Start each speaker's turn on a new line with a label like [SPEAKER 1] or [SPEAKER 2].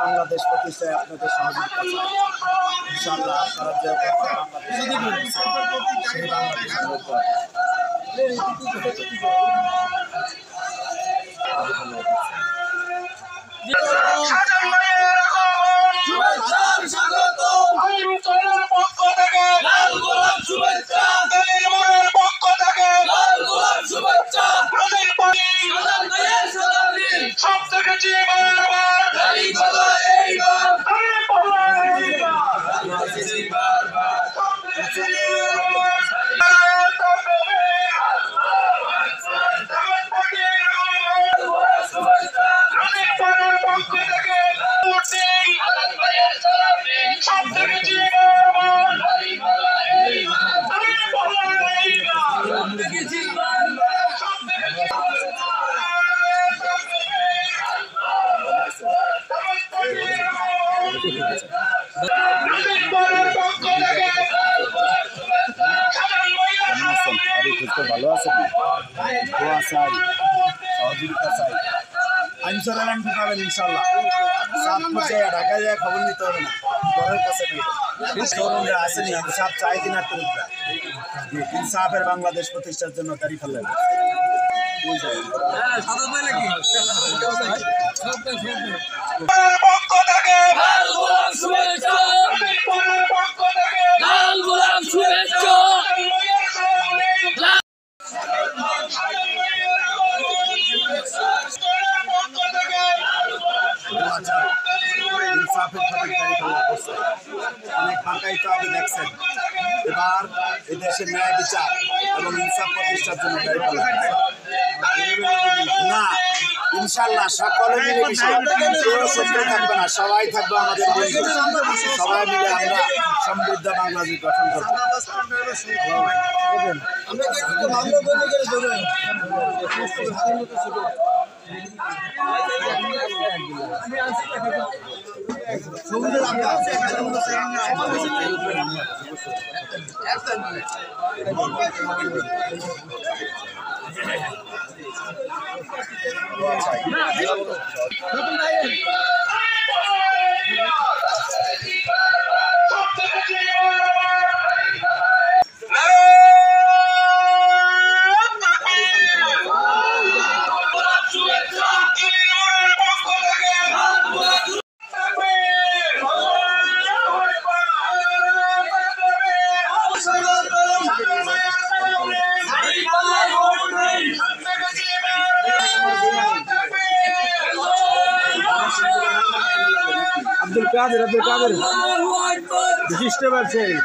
[SPEAKER 1] বাংলাদেশ প্রতিষ্ঠায় আপনাদের সহযোগিতা ইনশাআল্লাহ আপনারা যে বাংলাদেশ সেই ভালো আছে দোয়া চাই সহযোগিতা চাই আইনসরের আমি ঢুকাবেন ইনশাল্লাহ সাপ পর্যায়ে ঢাকা যায় খবর নিতে হবে না ঘরের কাছে তরুণরা আসেনি আমি সাপ চাই কিনা তরুণরা ইনসাফের বাংলাদেশ প্রতিষ্ঠার জন্য দাঁড়িয়ে ফেললেন অনেক বাঁকাই তো আপনি দেখছেন এবার এদেশের ন্যায় বিচার এবং ইনসাফ প্রতিষ্ঠার জন্য না ইনশাল্লাহ সকলে মিলে বিষয় থাকবে না সবাই থাকবে আমাদের সবাই মিলে আমরা সমৃদ্ধ বাংলাদেশ গঠন করবো আব্দুল কাদের বিশিষ্ট ব্যবসায়ী